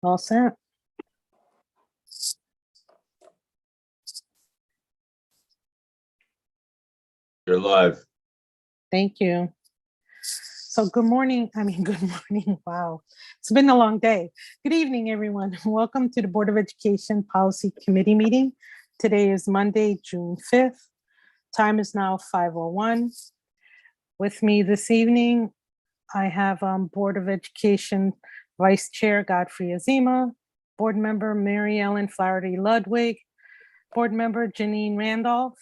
All set. You're live. Thank you. So good morning. Good morning. Wow. It's been a long day. Good evening, everyone. Welcome to the Board of Education Policy Committee meeting. Today is Monday, June 5th. Time is now 5:01. With me this evening, I have Board of Education Vice Chair Godfrey Azima, Board Member Mary Ellen Flaherty Ludwig, Board Member Janine Randolph.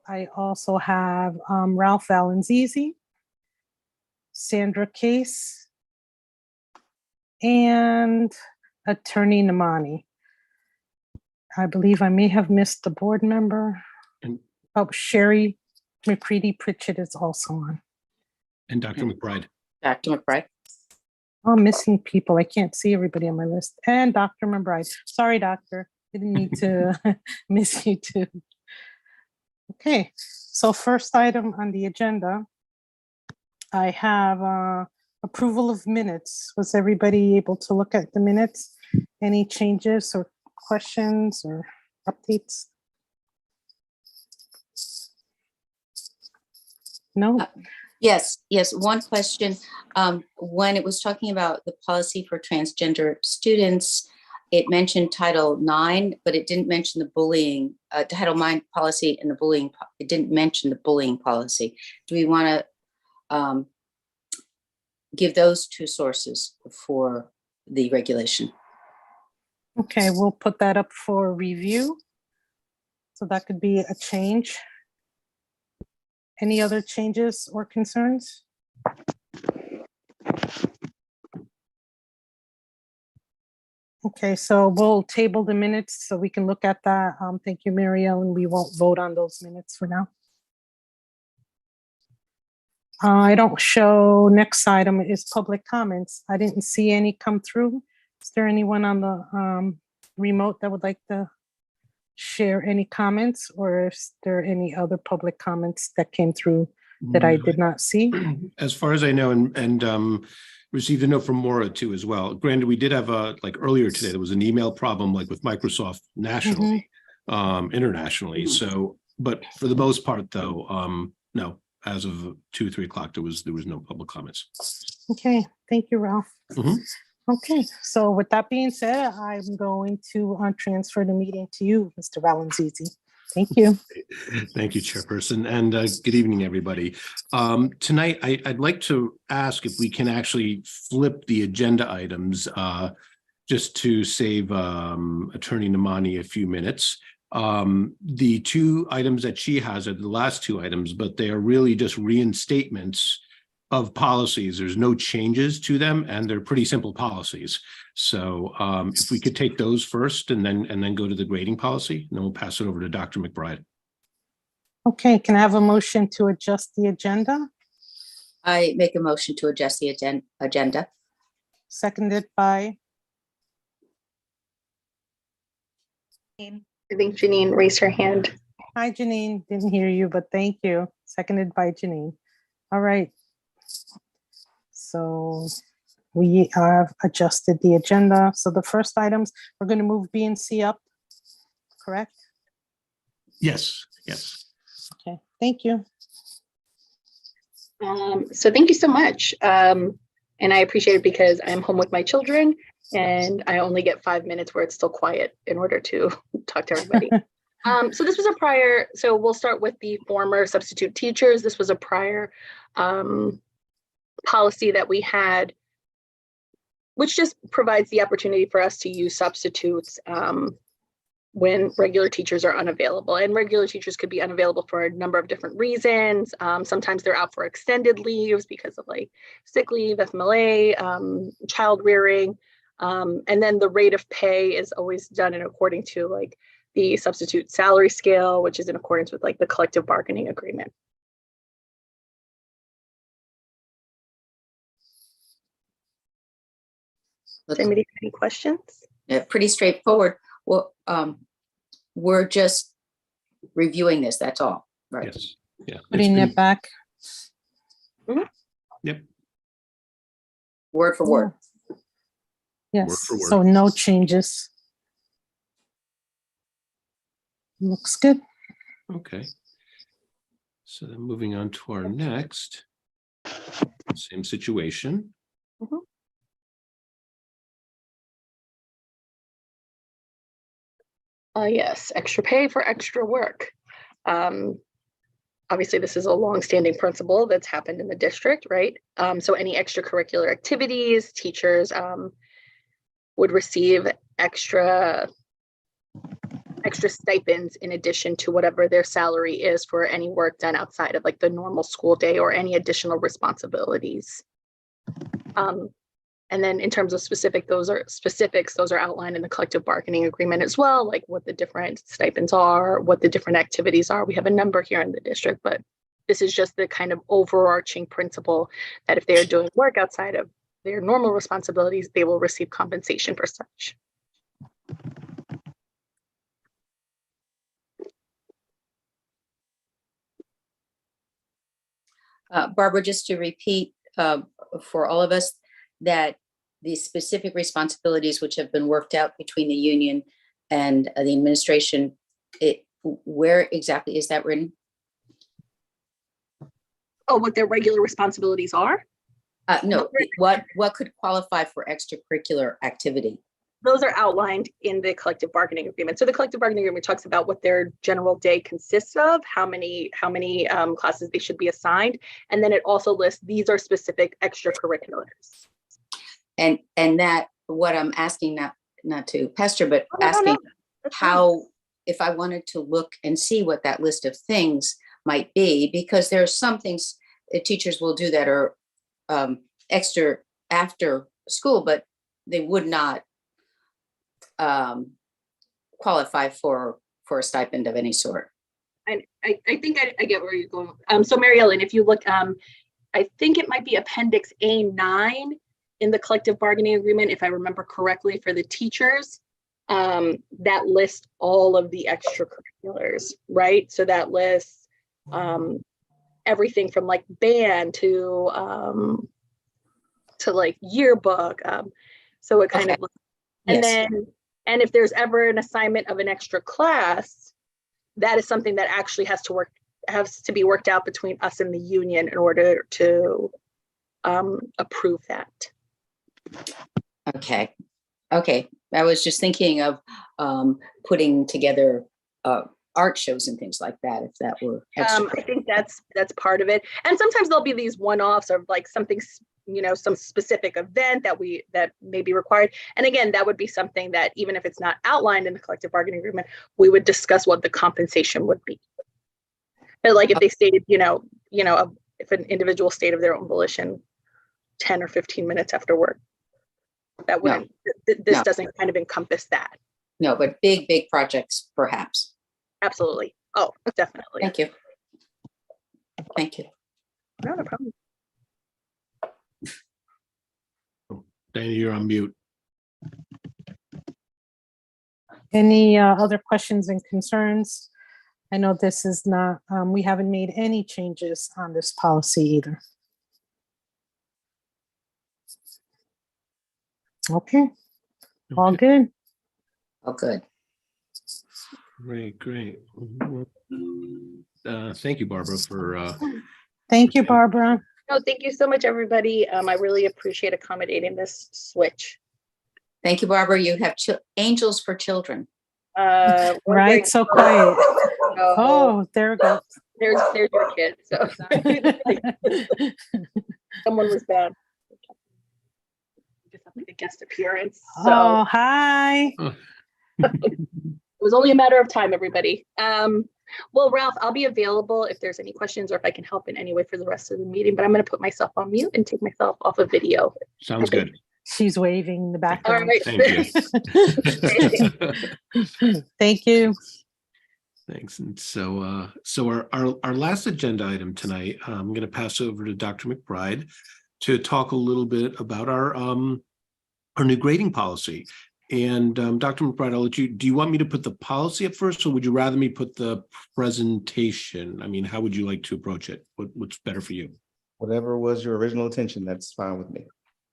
I also have Ralph Valenzizi, Sandra Case, and Attorney Namani. I believe I may have missed the board member. Oh, Sherry McCready Pritchett is also on. And Dr. McBride. Dr. McBride. I'm missing people. I can't see everybody on my list. And Dr. McBride. Sorry, doctor. Didn't need to miss you too. Okay, so first item on the agenda, I have approval of minutes. Was everybody able to look at the minutes? Any changes or questions or updates? No? Yes. One question. When it was talking about the policy for transgender students, it mentioned Title IX, but it didn't mention the bullying, Title IX policy and the bullying. It didn't mention the bullying policy. Do we want to give those two sources for the regulation? Okay, we'll put that up for review. So that could be a change. Any other changes or concerns? Okay, so we'll table the minutes so we can look at that. Thank you, Mary Ellen. We won't vote on those minutes for now. I don't show. Next item is public comments. I didn't see any come through. Is there anyone on the remote that would like to share any comments, or is there any other public comments that came through that I did not see? As far as I know, and received a note from Maura too as well. Granted, we did have like earlier today, there was an email problem like with Microsoft nationally, internationally. So, but for the most part though, no, as of 2-3 o'clock, there was no public comments. Okay, thank you, Ralph. Mhm. Okay, so with that being said, I'm going to transfer the meeting to you, Mr. Valenzizi. Thank you. Thank you, Chairperson, and good evening, everybody. Tonight, I'd like to ask if we can actually flip the agenda items just to save Attorney Namani a few minutes. The two items that she has are the last two items, but they are really just reinstatements of policies. There's no changes to them, and they're pretty simple policies. So if we could take those first and then go to the grading policy, and then we'll pass it over to Dr. McBride. Okay, can I have a motion to adjust the agenda? I make a motion to adjust the agenda. Seconded by, I think Janine raised her hand. hi Janine, didn't hear you, but thank you. Seconded by Janine. All right. So we have adjusted the agenda. So the first items, we're going to move B and C up, correct? Yes. Okay, thank you. So thank you so much. And I appreciate it because I'm home with my children and I only get 5 minutes where it's still quiet in order to talk to everybody. So this was a prior, so we'll start with the former substitute teachers. This was a prior policy that we had, which just provides the opportunity for us to use substitutes when regular teachers are unavailable. And regular teachers could be unavailable for a number of different reasons. Sometimes they're out for extended leaves because of like sick leave, FMLA, child rearing. And then the rate of pay is always done in according to like the substitute salary scale, which is in accordance with like the collective bargaining agreement. Does anybody have any questions? Pretty straightforward. Well, we're just reviewing this, that's all, right? Yes. Yeah. Putting it back. Yep. Word for word. Yes, for word. so no changes. Looks good. Okay. So then moving on to our next, same situation. Yes, extra pay for extra work. Obviously, this is a longstanding principle that's happened in the district, right? So any extracurricular activities, teachers would receive extra stipends in addition to whatever their salary is for any work done outside of like the normal school day or any additional responsibilities. And then in terms of specifics, those are outlined in the collective bargaining agreement as well, like what the different stipends are, what the different activities are. We have a number here in the district, but this is just the kind of overarching principle that if they are doing work outside of their normal responsibilities, they will receive compensation for such. Barbara, just to repeat for all of us, that the specific responsibilities which have been worked out between the union and the administration, where exactly is that written? Oh, what their regular responsibilities are? No, what could qualify for extracurricular activity? Those are outlined in the collective bargaining agreement. So the collective bargaining agreement talks about what their general day consists of, how many classes they should be assigned, and then it also lists these are specific extracurriculars. And that what I'm asking, not to pester, but No. asking That's how, if I wanted to look and see what that list of things might be, because there are some things teachers will do that are extra after school, but they would not qualify for a stipend of any sort. And I think I get where you're going. So Mary Ellen, if you look, I think it might be Appendix A9 in the collective bargaining agreement, if I remember correctly, for the teachers, that lists all of the extracurriculars, right? So that lists everything from like band to like yearbook. So it kind of, and Yes. then, and if there's ever an assignment of an extra class, that is something that actually has to be worked out between us and the union in order to approve that. Okay. I was just thinking of putting together art shows and things like that, if that were extra. I think that's part of it. And sometimes there'll be these one-offs of like something, some specific event that may be required. And again, that would be something that even if it's not outlined in the collective bargaining agreement, we would discuss what the compensation would be. But like if they stated, if an individual stayed of their own volition 10 or 15 minutes after work, that wouldn't, this doesn't kind of encompass that. No, but big projects, perhaps. Absolutely. Oh, definitely. Thank you. Not a problem. Dana, you're on mute. Any other questions and concerns? I know this is not, we haven't made any changes on this policy either. Okay, all Okay, good. Oh, good. Great. Thank you, Barbara, for Thank you, Barbara. No, thank you so much, everybody. I really appreciate accommodating this switch. Thank you, Barbara. You have angels for children. Right, so quiet. Oh, Oh, there it goes. there's your kid. So someone was bad. Just have to make a guest appearance. So Oh, hi. it was only a matter of time, everybody. Well, Ralph, I'll be available if there's any questions or if I can help in any way for the rest of the meeting, but I'm going to put myself on mute and take myself off of video. sounds good. She's waving in the All background. right. Thank you. Thank you. Thanks. And so our last agenda item tonight, I'm going to pass over to Dr. McBride to talk a little bit about our new grading policy. And Dr. McBride, I'll let you, do you want me to put the policy up first, or would you rather me put the presentation? I mean, how would you like to approach it? What's better for you? Whatever was your original intention, that's fine with me.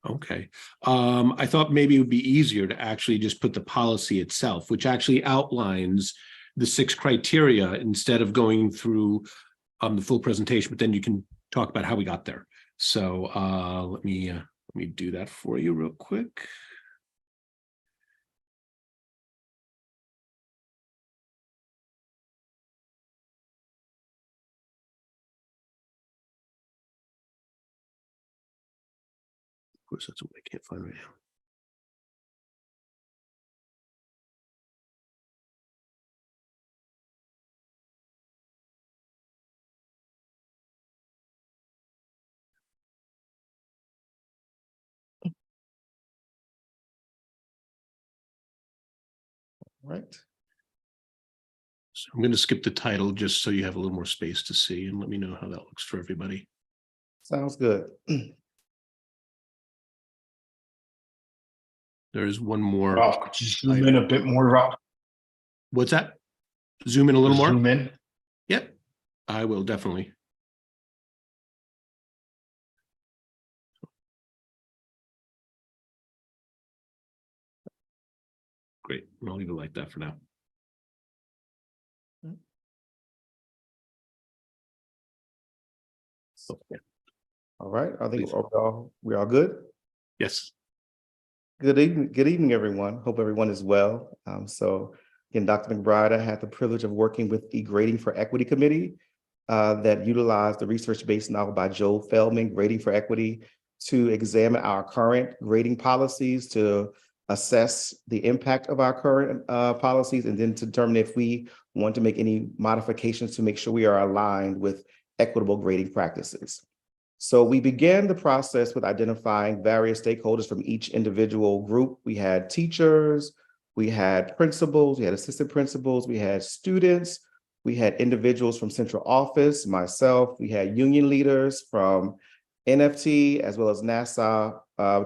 Okay. I thought maybe it would be easier to actually just put the policy itself, which actually outlines the 6 criteria instead of going through the full presentation, but then you can talk about how we got there. So let me do that for you real quick. Of course, that's what I can't find right now. Right. So I'm going to skip the title just so you have a little more space to see, and let me know how that looks for everybody. Sounds good. There is one more. Ralph, could you zoom in a bit more, Ralph? What's that? Zoom in a little more? Zoom in. Yep, I will definitely. Great. I'll leave it like that for now. Okay. All right. I think Please. we all good. Yes. Good evening, everyone. Hope everyone is well. So again, Dr. McBride, I had the privilege of working with the Grading for Equity Committee that utilized the research-based novel by Joel Feldman, Grading for Equity, to examine our current grading policies, to assess the impact of our current policies, and then to determine if we want to make any modifications to make sure we are aligned with equitable grading practices. So we began the process with identifying various stakeholders from each individual group. We had teachers, we had principals, we had assistant principals, we had students, we had individuals from central office, myself, we had union leaders from NFT as well as NASA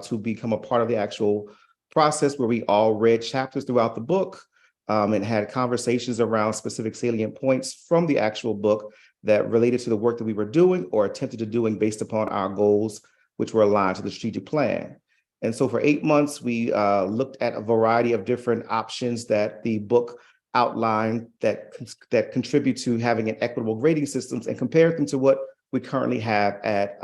to become a part of the actual process, where we all read chapters throughout the book and had conversations around specific salient points from the actual book that related to the work that we were doing or attempted to doing based upon our goals, which were aligned to the strategic plan. And so for 8 months, we looked at a variety of different options that the book outlined that contribute to having an equitable grading systems, and compared them to what we currently have at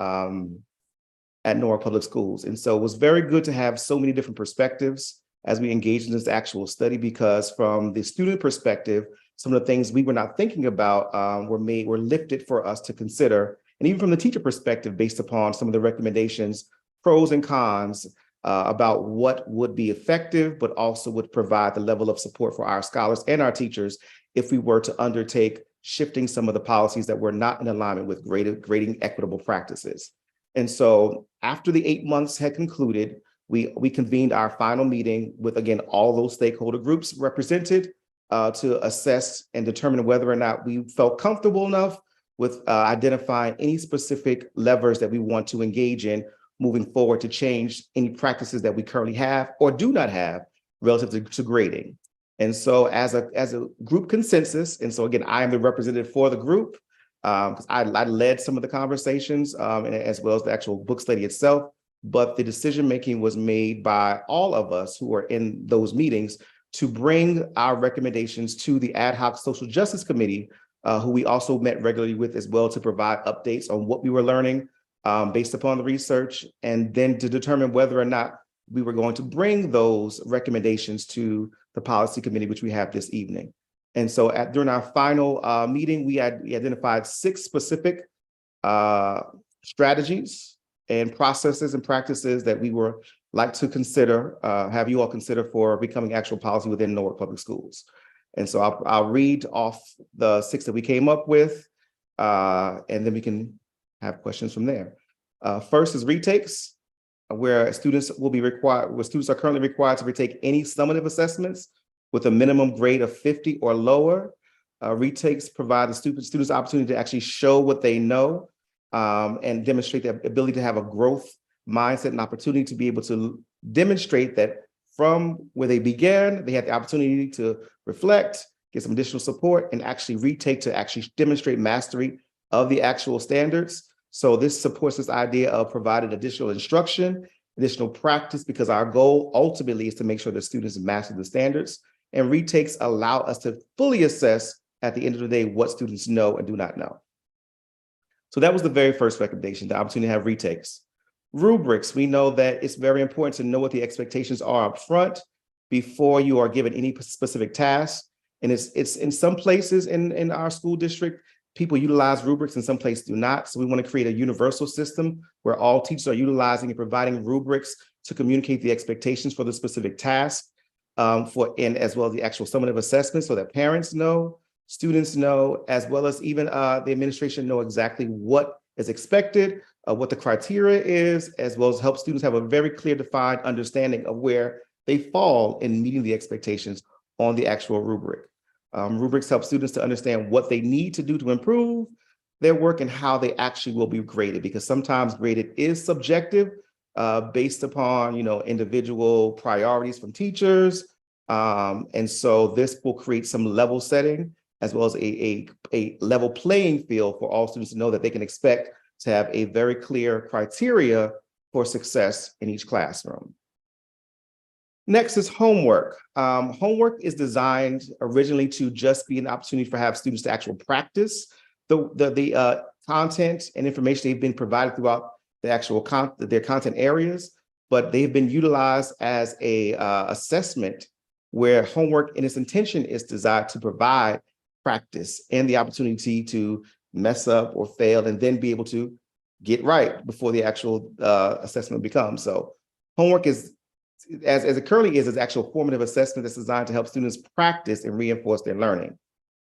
Norwalk Public Schools. And so it was very good to have so many different perspectives as we engaged in this actual study, because from the student perspective, some of the things we were not thinking about were lifted for us to consider. And even from the teacher perspective, based upon some of the recommendations, pros and cons about what would be effective, but also would provide the level of support for our scholars and our teachers if we were to undertake shifting some of the policies that were not in alignment with grading equitable practices. And so after the 8 months had concluded, we convened our final meeting with, again, all those stakeholder groups represented to assess and determine whether or not we felt comfortable enough with identifying any specific levers that we want to engage in moving forward to change any practices that we currently have or do not have relative to grading. And so as a group consensus, and so again, I am the representative for the group, because I led some of the conversations as well as the actual book study itself, but the decision-making was made by all of us who were in those meetings to bring our recommendations to the Ad Hoc Social Justice Committee, who we also met regularly with as well, to provide updates on what we were learning based upon the research, and then to determine whether or not we were going to bring those recommendations to the policy committee, which we have this evening. And so during our final meeting, we identified 6 specific strategies and processes and practices that we were like to consider, have you all consider for becoming actual policy within Norwalk Public Schools. And so I'll read off the 6 that we came up with, and then we can have questions from there. First is retakes, where students are currently required to retake any summative assessments with a minimum grade of 50 or lower. Retakes provide the students opportunity to actually show what they know and demonstrate the ability to have a growth mindset and opportunity to be able to demonstrate that from where they began, they had the opportunity to reflect, get some additional support, and actually retake to actually demonstrate mastery of the actual standards. So this supports this idea of providing additional instruction additional practice, because our goal ultimately is to make sure that students master the standards. And retakes allow us to fully assess at the end of the day what students know and do not know. So that was the very first recommendation, the opportunity to have retakes. Rubrics, we know that it's very important to know what the expectations are up front before you are given any specific tasks. And it's in some places in our school district, people utilize rubrics, in some places do not. So we want to create a universal system where all teachers are utilizing and providing rubrics to communicate the expectations for the specific task, and as well as the actual summative assessment, so that parents know, students know, as well as even the administration know exactly what is expected, what the criteria is, as well as help students have a very clear, defined understanding of where they fall in meeting the expectations on the actual rubric. Rubrics help students to understand what they need to do to improve their work and how they actually will be graded, because sometimes graded is subjective based upon, individual priorities from teachers. And so this will create some level setting, as well as a level playing field for all students to know that they can expect to have a very clear criteria for success in each classroom. Next is homework. Homework is designed originally to just be an opportunity for have students to actually practice the content and information they've been provided throughout the actual their content areas, but they've been utilized as a assessment where homework in its intention is designed to provide practice and the opportunity to mess up or fail and then be able to get right before the actual assessment becomes. So homework is, as it currently is actual formative assessment that's designed to help students practice and reinforce their learning.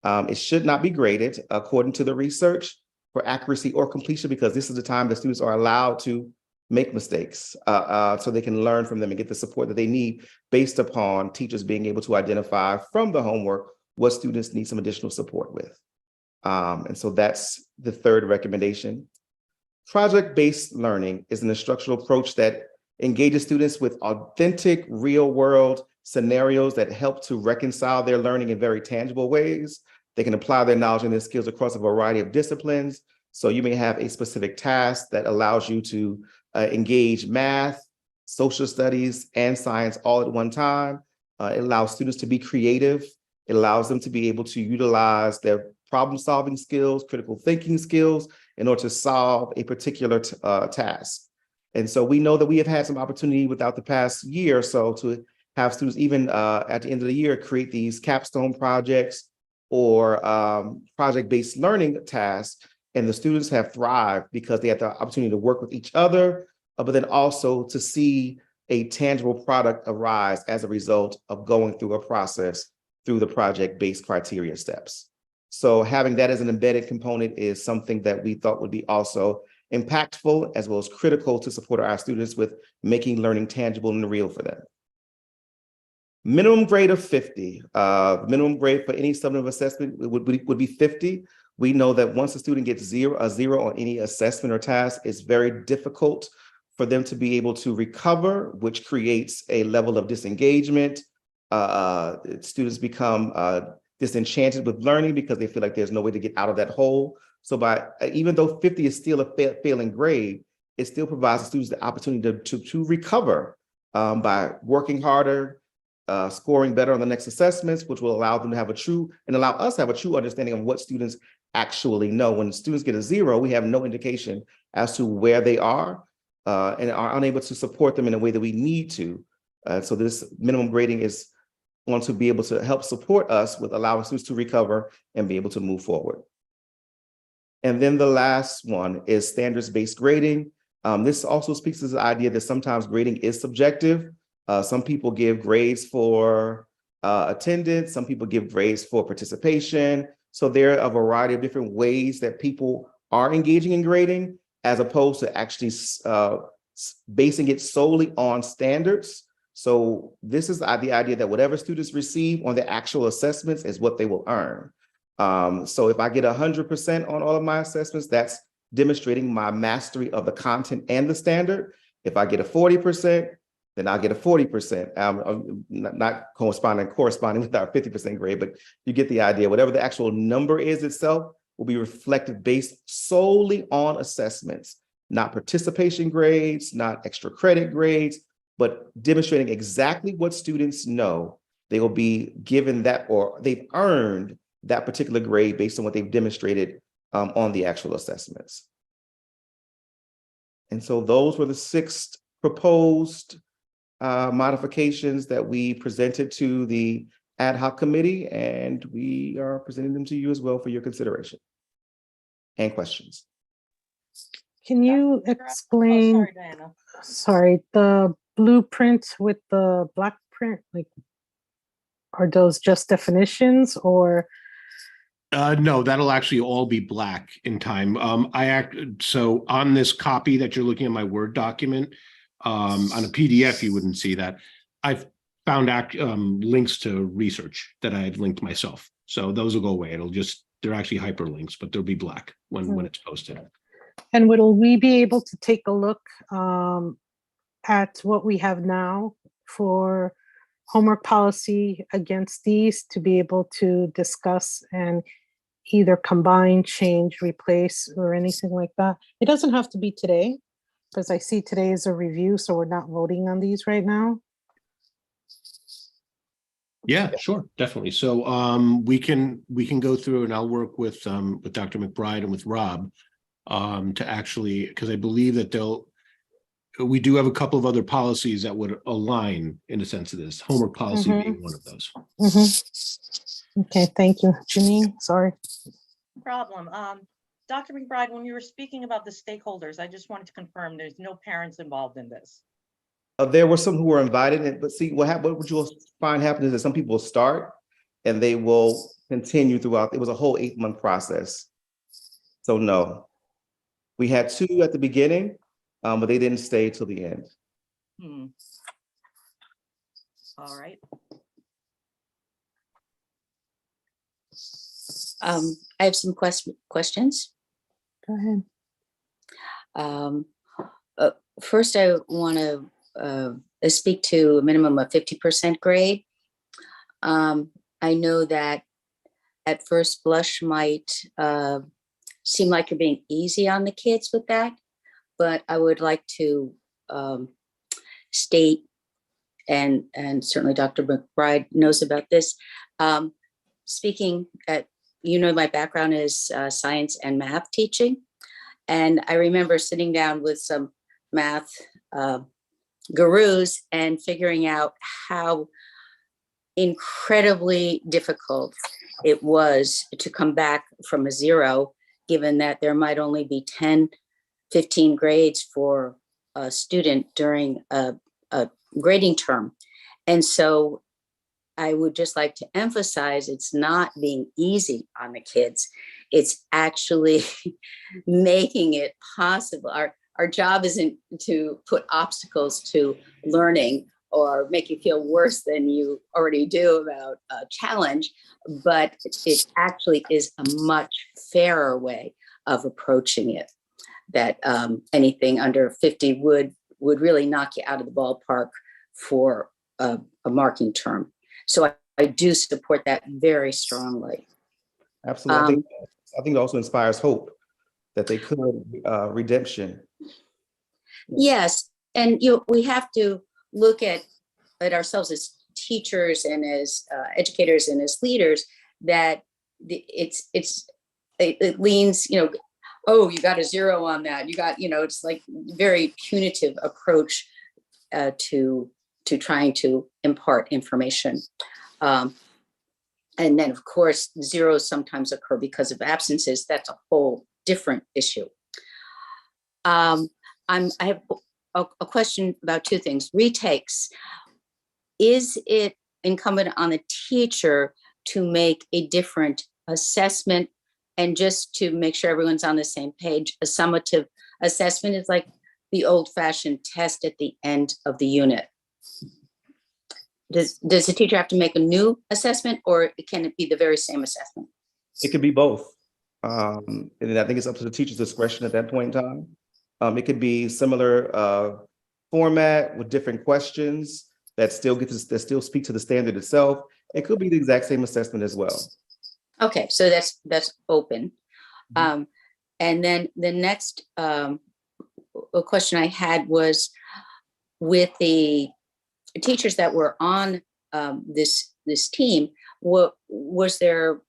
It should not be graded according to the research for accuracy or completion, because this is the time that students are allowed to make mistakes so they can learn from them and get the support that they need based upon teachers being able to identify from the homework what students need some additional support with. And so that's the third recommendation. Project-based learning is an instructional approach that engages students with authentic, real-world scenarios that help to reconcile their learning in very tangible ways. They can apply their knowledge and their skills across a variety of disciplines. So you may have a specific task that allows you to engage math, social studies, and science all at one time. It allows students to be creative. It allows them to be able to utilize their problem-solving skills, critical thinking skills in order to solve a particular task. And so we know that we have had some opportunity without the past year or so to have students even at the end of the year create these capstone projects or project-based learning tasks. And the students have thrived because they had the opportunity to work with each other, but then also to see a tangible product arise as a result of going through a process through the project-based criteria steps. So having that as an embedded component is something that we thought would be also impactful, as well as critical to support our students with making learning tangible and real for them. Minimum grade of 50. Minimum grade for any summative assessment would be 50. We know that once a student gets a zero on any assessment or task, it's very difficult for them to be able to recover, which creates a level of disengagement. Students become disenchanted with learning because they feel like there's no way to get out of that hole. So even though 50 is still a failing grade, it still provides the students the opportunity to recover by working harder, scoring better on the next assessments, which will allow them to have allow us to have a true understanding of what students actually know. When students get a zero, we have no indication as to where they are and are unable to support them in a way that we need to. So this minimum grading is going to be able to help support us with allowing students to recover and be able to move forward. And then the last one is standards-based grading. This also speaks to the idea that sometimes grading is subjective. Some people give grades for attendance, some people give grades for participation. So there are a variety of different ways that people are engaging in grading, as opposed to actually basing it solely on standards. So this is the idea that whatever students receive on the actual assessments is what they will earn. So if I get 100% on all of my assessments, that's demonstrating my mastery of the content and the standard. If I get a 40%, then I'll get a 40%. Not corresponding with our 50% grade, but you get the idea. Whatever the actual number is itself will be reflected based solely on assessments. not participation grades, not extra credit grades, but demonstrating exactly what students know. They will be given that, or they've earned that particular grade based on what they've demonstrated on the actual assessments. And so those were the 6 proposed modifications that we presented to the ad hoc committee, and we are presenting them to you as well for your consideration and questions. Can you explain, Sorry, Diana. sorry, the blueprint with the black print, like, are those just definitions or? No, that'll actually all be black in time. So on this copy that you're looking at, my Word document, on a PDF, you wouldn't see that. I've found links to research that I had linked myself. So those will go away. They're actually hyperlinks, but they'll be black when it's posted. And will we be able to take a look at what we have now for homework policy against these to be able to discuss and either combine, change, replace, or anything like that? It doesn't have to be today, because I see today is a review, so we're not voting on these right now. Yeah, sure, definitely. So we can go through, and I'll work with Dr. McBride and with Rob to actually, because I believe that we do have a couple of other policies that would align in a sense of this, homework policy being one of those. Okay, thank you. Janine, sorry. Problem. Dr. McBride, when you were speaking about the stakeholders, I just wanted to confirm there's no parents involved in this. There were some who were invited, but see what you'll find happen is that some people start and they will continue throughout. It was a whole 8-month process. So no, we had 2 at the beginning, but they didn't stay till the end. All right. I have some questions. Go ahead. First, I want to speak to a minimum of 50% grade. I know that at first blush might seem like you're being easy on the kids with that, but I would like to state, and certainly Dr. McBride knows about this, speaking at, my background is science and math teaching. And I remember sitting down with some math gurus and figuring out how incredibly difficult it was to come back from a 0, given that there might only be 10, 15 grades for a student during a grading term. And so I would just like to emphasize it's not being easy on the kids. It's actually making it possible. Our job isn't to put obstacles to learning or make you feel worse than you already do about a challenge, but it actually is a much fairer way of approaching it, that anything under 50 would really knock you out of the ballpark for a marking term. So I do support that very strongly. Absolutely. I think it also inspires hope that they could redemption. Yes, and we have to look at ourselves as teachers and as educators and as leaders, that it leans, oh, you got a 0 on that. You got, it's like very punitive approach to trying to impart information. And then, of course, 0s sometimes occur because of absences. That's a whole different issue. I have a question about 2 things. Retakes. Is it incumbent on the teacher to make a different assessment? And just to make sure everyone's on the same page, a summative assessment is like the old-fashioned test at the end of the unit. Does the teacher have to make a new assessment, or can it be the very same assessment? It could be both. And I think it's up to the teacher's discretion at that point in time. It could be similar format with different questions that still speak to the standard itself. It could be the exact same assessment as well. Okay, so that's open. And then the next a question I had was with the teachers that were on this team, was there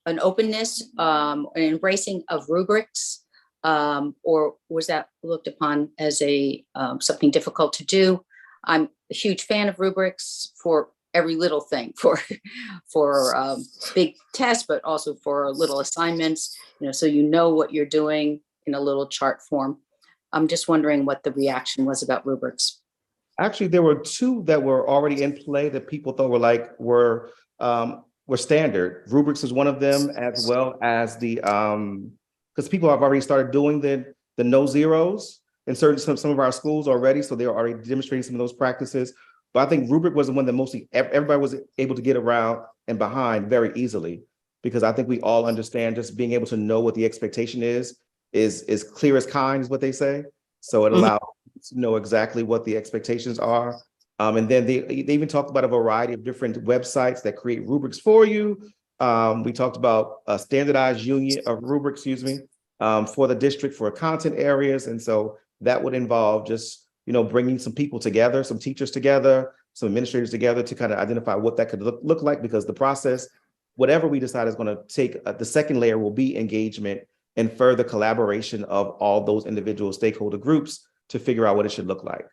an openness, an embracing of rubrics, or was that looked upon as a something difficult to do? I'm a huge fan of rubrics for every little thing, for big tests, but also for little assignments, so you know what you're doing in a little chart form. I'm just wondering what the reaction was about rubrics. Actually, there were two that were already in play that people thought were standard. Rubrics is one of them, as well as the because people have already started doing the no zeros in some of our schools already, so they're already demonstrating some of those practices. But I think rubric was the one that mostly everybody was able to get around and behind very easily, because I think we all understand just being able to know what the expectation is clear as kind, is what they say. So it allows you to know exactly what the expectations are. And then they even talked about a variety of different websites that create rubrics for you. We talked about a standardized union of rubrics, for the district for content areas. And so that would involve just, bringing some people together, some teachers together, some administrators together to kind of identify what that could look like, because the process, whatever we decide is going to take, the second layer will be engagement and further collaboration of all those individual stakeholder groups to figure out what it should look like.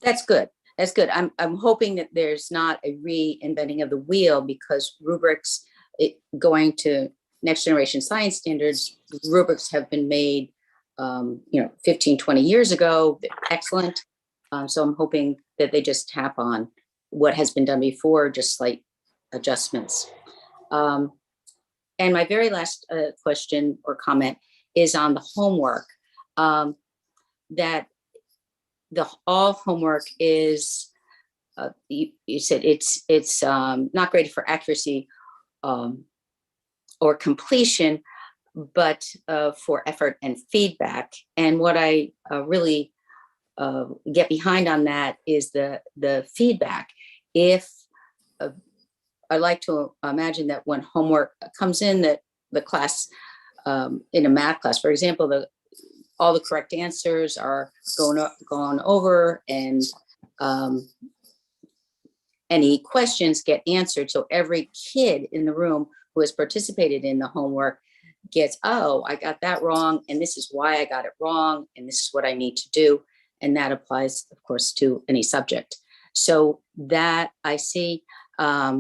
That's good. That's good. I'm hoping that there's not a reinventing of the wheel, because rubrics, going to next generation science standards, rubrics have been made 15, 20 years ago. They're excellent. So I'm hoping that they just tap on what has been done before, just slight adjustments. And my very last question or comment is on the homework. That all homework is, you said it's not graded for accuracy or completion, but for effort and feedback. And what I really get behind on that is the feedback. If I like to imagine that when homework comes in, that the class, in a math class, for example, all the correct answers are gone over, and any questions get answered. So every kid in the room who has participated in the homework gets, oh, I got that wrong, and this is why I got it wrong, and this is what I need to do. And that applies, of course, to any subject. So that I see, while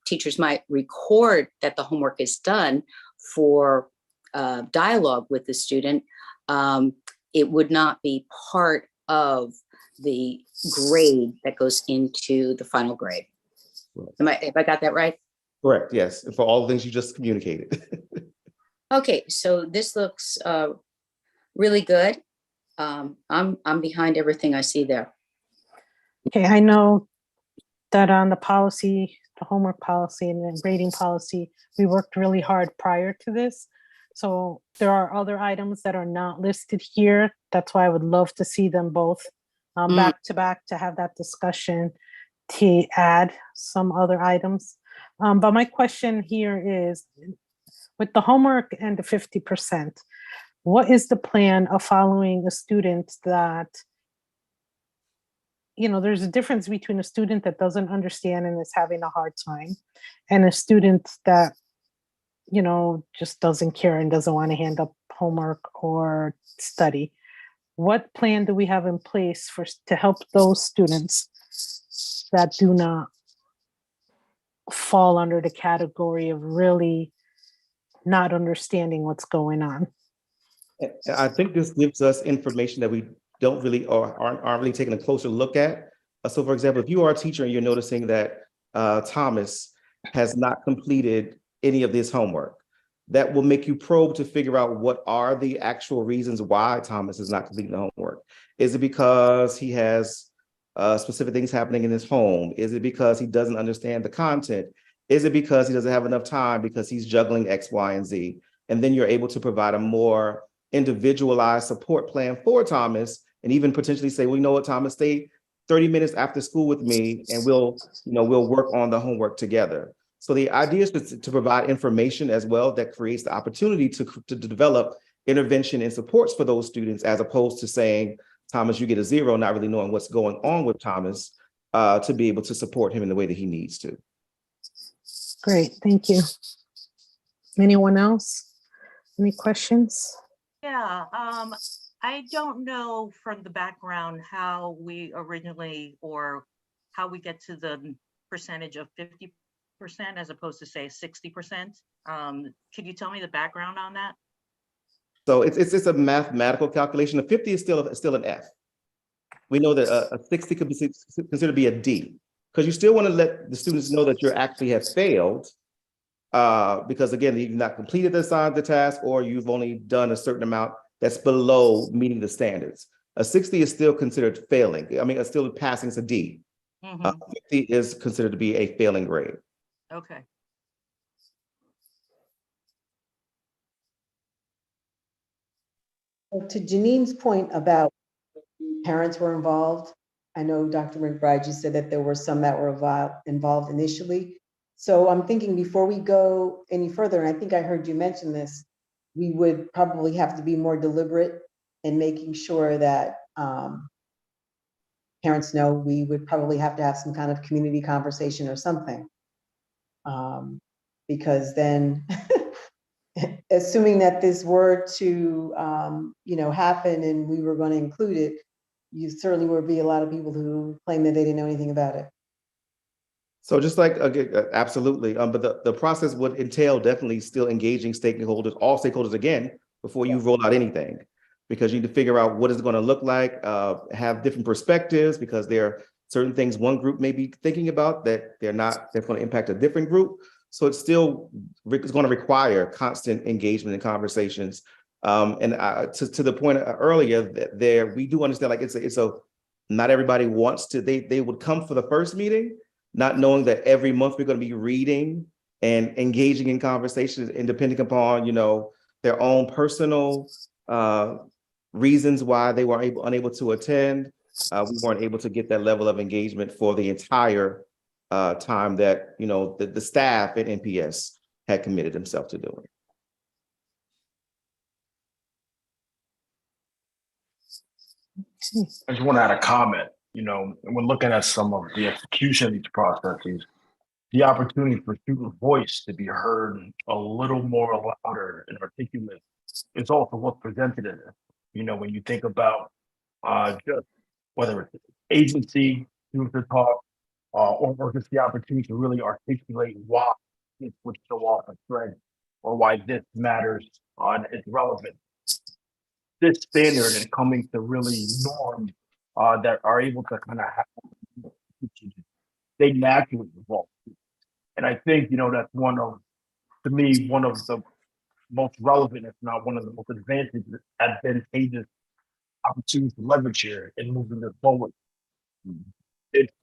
teachers might record that the homework is done for dialogue with the student, it would not be part of the grade that goes into the final grade. If I got that right? Correct, yes, and for all the things you just communicated. Okay, so this looks really good. I'm behind everything I see there. Okay, I know that on the policy, the homework policy and the grading policy, we worked really hard prior to this. So there are other items that are not listed here. That's why I would love to see them both back to back to have that discussion, to add some other items. But my question here is, with the homework and the 50%, what is the plan of following a student that, there's a difference between a student that doesn't understand and is having a hard time, and a student that, just doesn't care and doesn't want to hand up homework or study. What plan do we have in place to help those students that do not fall under the category of really not understanding what's going on? I think this gives us information that we don't really or aren't really taking a closer look at. So for example, if you are a teacher and you're noticing that Thomas has not completed any of this homework, that will make you probe to figure out what are the actual reasons why Thomas is not completing the homework. Is it because he has specific things happening in his home? Is it because he doesn't understand the content? Is it because he doesn't have enough time because he's juggling X, Y, and Z? And then you're able to provide a more individualized support plan for Thomas, and even potentially say, well, you know what, Thomas, stay 30 minutes after school with me, and we'll work on the homework together. So the idea is to provide information as well that creates the opportunity to develop intervention and supports for those students, as opposed to saying, Thomas, you get a 0, not really knowing what's going on with Thomas, to be able to support him in the way that he needs to. Great, thank you. Anyone else? Any questions? Yeah, I don't know from the background how we originally, or how we get to the percentage of 50% as opposed to say 60%. Could you tell me the background on that? So it's just a mathematical calculation. A 50 is still an F. We know that a 60 could be considered to be a D, because you still want to let the students know that you actually have failed, because again, you've not completed the assigned the task, or you've only done a certain amount that's below meeting the standards. A 60 is still considered failing. I mean, it's still passing, it's a D. Mhm. 50 is considered to be a failing grade. Okay. To Janine's point about parents were involved, I know Dr. McBride, you said that there were some that were involved initially. So I'm thinking before we go any further, and I think I heard you mention this, we would probably have to be more deliberate in making sure that parents know we would probably have to have some kind of community conversation or something. Because then, assuming that this were to happen and we were going to include it, you certainly would be a lot of people who claim that they didn't know anything about it. So just like, absolutely, but the process would entail definitely still engaging stakeholders, all stakeholders again, before you roll out anything. Because you need to figure out what is it going to look like, have different perspectives, because there are certain things one group may be thinking about that that's going to impact a different group. So it's still going to require constant engagement and conversations. And to the point earlier, that we do understand, like it's a not everybody wants to, they would come for the first meeting, not knowing that every month we're going to be reading and engaging in conversations, and depending upon, their own personal reasons why they were unable to attend, we weren't able to get that level of engagement for the entire time that, the staff at NPS had committed themselves to doing. I just want to add a comment. When looking at some of the execution of these processes, the opportunity for student voice to be heard a little more louder and articulate is also what's presented in it. When you think about just whether it's agency, students to talk, or just the opportunity to really articulate why this would show off a thread, or why this matters and it's relevant. This standard and coming to really norms that are able to kind of have, they naturally evolve. And I think, that's to me, one of the most relevant, if not one of the most advantageous opportunities to leverage here in moving this forward. It's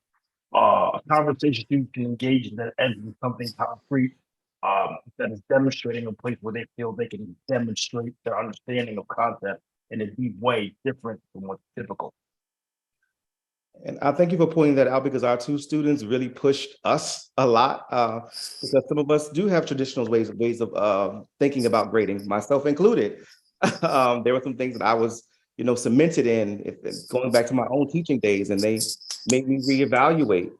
a conversation students can engage in that ends in something concrete, that is demonstrating a place where they feel they can demonstrate their understanding of content in a deep way, different from what's typical. And I thank you for pointing that out, because our two students really pushed us a lot, because some of us do have traditional ways of thinking about grading, myself included. There were some things that I was, cemented in, going back to my own teaching days, and they made me reevaluate,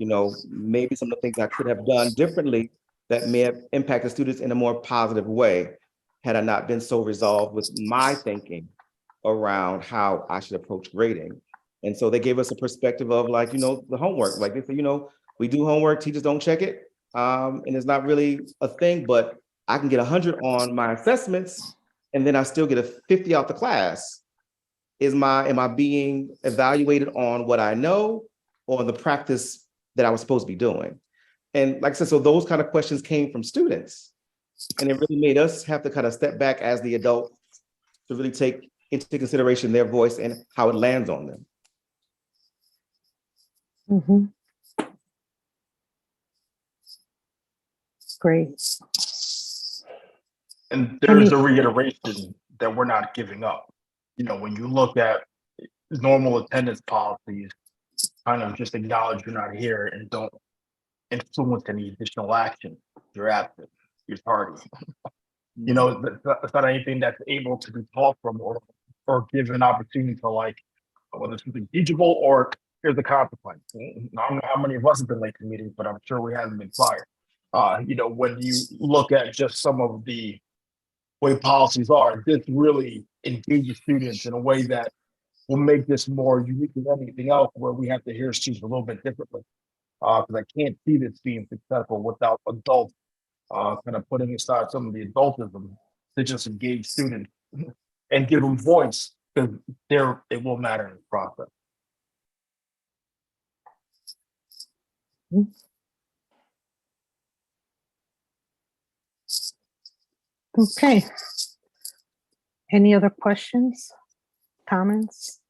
maybe some of the things I could have done differently that may have impacted students in a more positive way, had I not been so resolved with my thinking around how I should approach grading. And so they gave us a perspective of the homework. Like they said, we do homework, teachers don't check it. And it's not really a thing, but I can get 100 on my assessments, and then I still get a 50 out the class. Am I being evaluated on what I know, or the practice that I was supposed to be doing? And like I said, so those kind of questions came from students, and it really made us have to kind of step back as the adult to really take into consideration their voice and how it lands on them. Mm-hmm. Great. And there's a reiteration that we're not giving up. When you look at normal attendance policies, kind of just acknowledge you're not here and don't influence any additional action. You're absent, you're tardy. You know, it's not anything that's able to be taught from or give an opportunity to like, whether it's something teachable or here's the consequence. I don't know how many of us have been late to meetings, but I'm sure we haven't been fired. You know, when you look at just some of the way policies are, this really engages students in a way that will make this more unique than anything else, where we have to hear students a little bit differently. Because I can't see this being successful without adults kind of putting aside some of the adultism to just engage students and give them voice, because it will matter in the process. Okay. Any other questions, comments?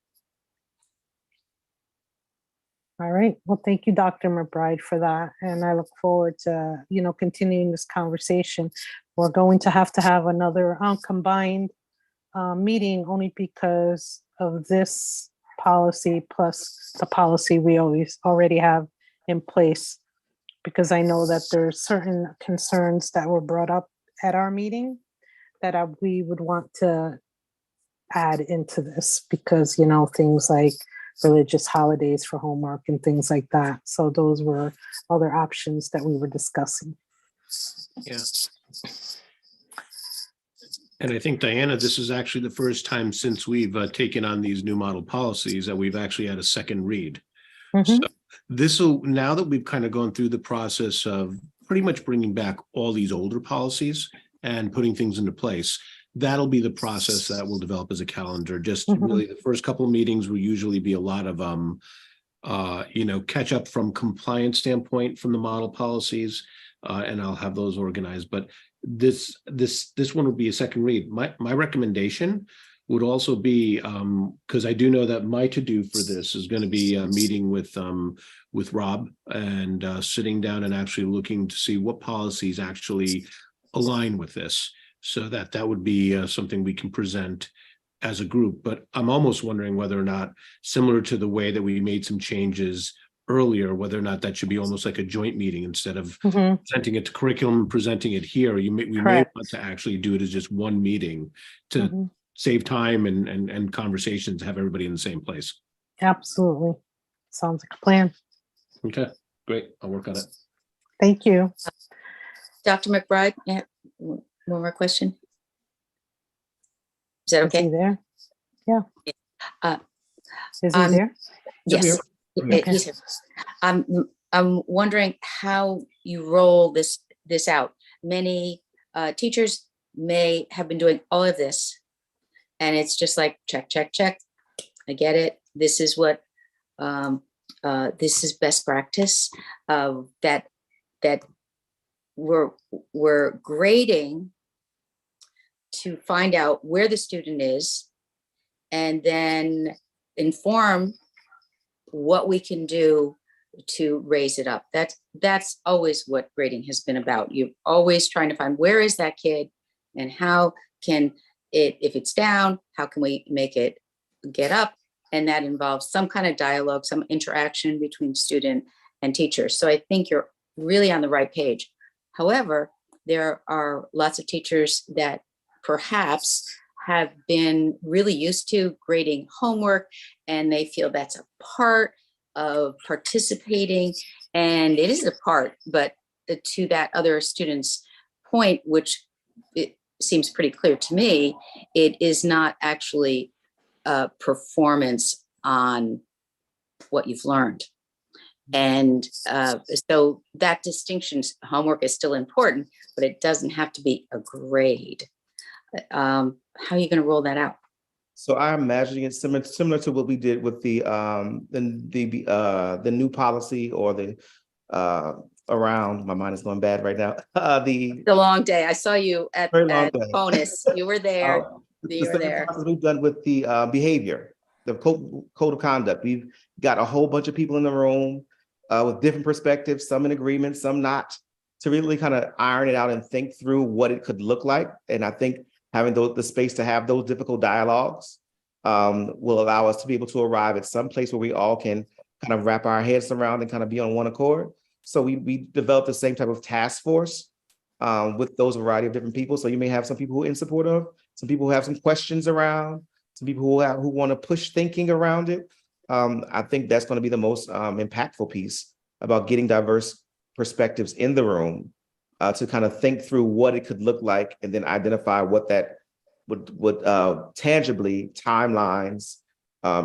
All right. Well, thank you, Dr. McBride, for that. And I look forward to, continuing this conversation. We're going to have another combined meeting only because of this policy plus the policy we already have in place. Because I know that there's certain concerns that were brought up at our meeting that we would want to add into this, because, things like religious holidays for homework and things like that. So those were other options that we were discussing. Yeah. And I think, Diana, this is actually the first time since we've taken on these new model policies that we've actually had a second read. Mhm. So this will, now that we've kind of gone through the process of pretty much bringing back all these older policies and putting things into place, that'll be the process that will develop as a calendar. Just Mhm. really the first couple of meetings will usually be a lot of catch up from compliance standpoint from the model policies, and I'll have those organized. But this one will be a second read. My recommendation would also be, because I do know that my to-do for this is going to be a meeting with Rob and sitting down and actually looking to see what policies actually align with this, so that would be something we can present as a group. But I'm almost wondering whether or not, similar to the way that we made some changes earlier, whether or not that should be almost like a joint meeting instead of Mhm. presenting it to curriculum and presenting it here. We may Correct. want to actually do it as just one meeting to Mhm. save time and conversations, have everybody in the same place. Absolutely. Sounds like a plan. Okay, great. I'll work on it. Thank you. Dr. McBride, one more question. Is that Is he okay? there? Yeah. Is he Um, there? Yes. Okay. He's here. I'm wondering how you roll this out. Many teachers may have been doing all of this, and it's just like check, check, check. I get it. This is what this is best practice. That we're grading to find out where the student is, and then inform what we can do to raise it up. That's always what grading has been about. You're always trying to find where is that kid, and how can it, if it's down, how can we make it get up? And that involves some kind of dialogue, some interaction between student and teacher. So I think you're really on the right page. However, there are lots of teachers that perhaps have been really used to grading homework, and they feel that's a part of participating, and it is a part, but to that other student's point, which it seems pretty clear to me, it is not actually a performance on what you've learned. And so that distinction, homework is still important, but it doesn't have to be a grade. How are you going to roll that out? So I'm imagining it similar to what we did with the new policy, or the around, my mind is going bad right now. It's a long day. I saw you at Very long day. bonus. You were there. You were there. We've done with the behavior, the code of conduct. We've got a whole bunch of people in the room with different perspectives, some in agreement, some not, to really kind of iron it out and think through what it could look like. And I think having the space to have those difficult dialogues will allow us to be able to arrive at some place where we all can kind of wrap our heads around and kind of be on one accord. So we developed the same type of task force with those variety of different people. So you may have some people who are in support of, some people who have some questions around, some people who want to push thinking around it. I think that's going to be the most impactful piece about getting diverse perspectives in the room to kind of think through what it could look like and then identify what that would tangibly timelines,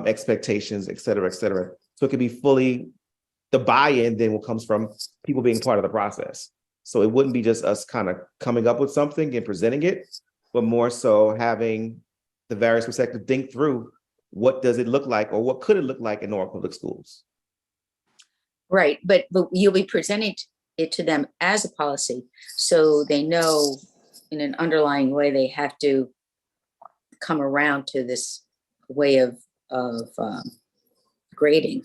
expectations, et cetera, et cetera. So it could be fully, the buy-in then will comes from people being part of the process. So it wouldn't be just us kind of coming up with something and presenting it, but more so having the various perspectives think through what does it look like or what could it look like in Norwalk Public Schools. Right, but you'll be presenting it to them as a policy, so they know in an underlying way they have to come around to this way of grading.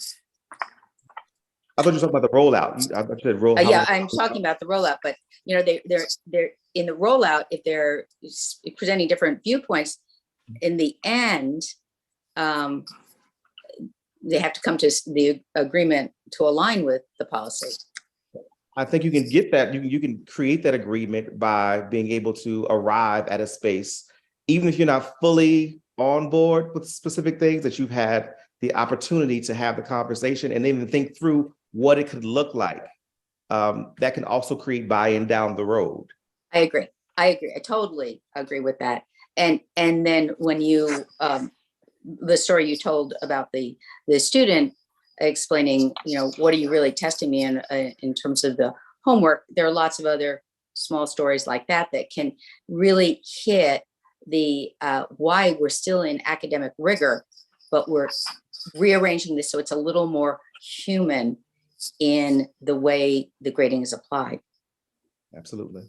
I thought you were talking about the rollout. I thought you said roll. Yeah, I'm talking about the rollout, but you know, they're in the rollout, if they're presenting different viewpoints, in the end, they have to come to the agreement to align with the policy. I think you can get that. You can create that agreement by being able to arrive at a space, even if you're not fully on board with specific things, that you've had the opportunity to have the conversation and even think through what it could look like. That can also create buy-in down the road. I agree. I totally agree with that. And then when you, the story you told about the student explaining, you know, what are you really testing me in terms of the homework? There are lots of other small stories like that that can really hit the why we're still in academic rigor, but we're rearranging this so it's a little more human in the way the grading is applied. Absolutely.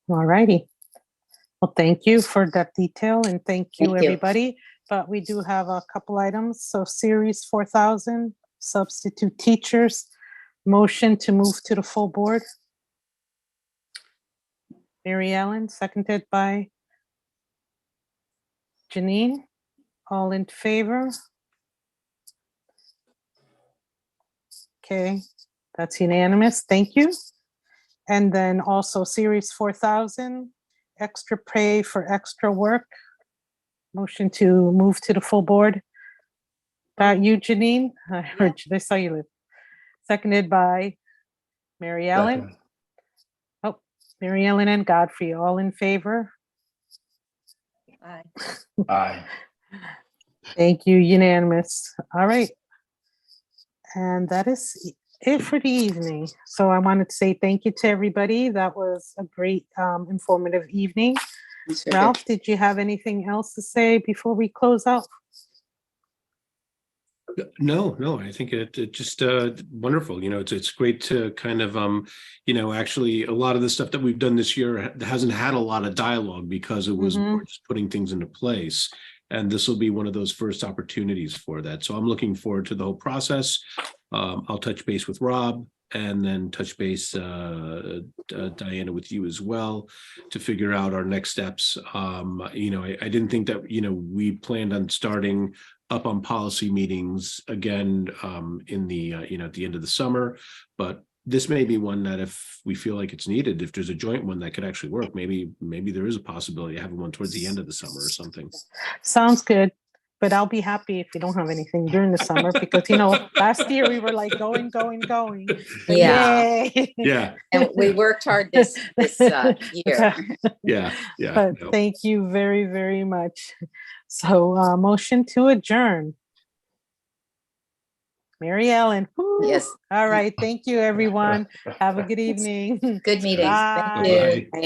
All righty. Well, thank you for that detail and thank you, Thank you. everybody. But we do have a couple items. So Series 4000, substitute teachers, motion to move to the full board. Mary Ellen, seconded by Janine. All in favor? Okay, that's unanimous. Thank you. And then also Series 4000, extra pay for extra work. Motion to move to the full board. You, Janine? I heard you. I saw you live. Seconded by Mary Ellen. Second. Oh, Mary Ellen and Godfrey, all in favor? Aye. Aye. Thank you, unanimous. All right. And that is it for the evening. So I wanted to say thank you to everybody. That was a great informative evening. That's very good. Ralph, did you have anything else to say before we close out? No, I think it just wonderful. You know, it's great to kind of you know, actually a lot of the stuff that we've done this year hasn't had a lot of dialogue because it was more just putting things into place. And this will be one of those first opportunities for that. So I'm looking forward to the whole process. I'll touch base with Rob and then touch base, Diana, with you as well to figure out our next steps. You know, I didn't think that, you know, we planned on starting up on policy meetings again in the, you know, at the end of the summer, but this may be one that if we feel like it's needed, if there's a joint one that could actually work, maybe there is a possibility of having one towards the end of the summer or something. Sounds good. But I'll be happy if you don't have anything during the summer because, you know, last year we were like going. Yeah. Yay. Yeah. And we worked hard this year. Yeah. But No. thank you very, very much. So motion to adjourn. Mary Ellen. Woo. Yes. All right. Thank you, everyone. Have a good evening. Good meeting. Thank Bye. you.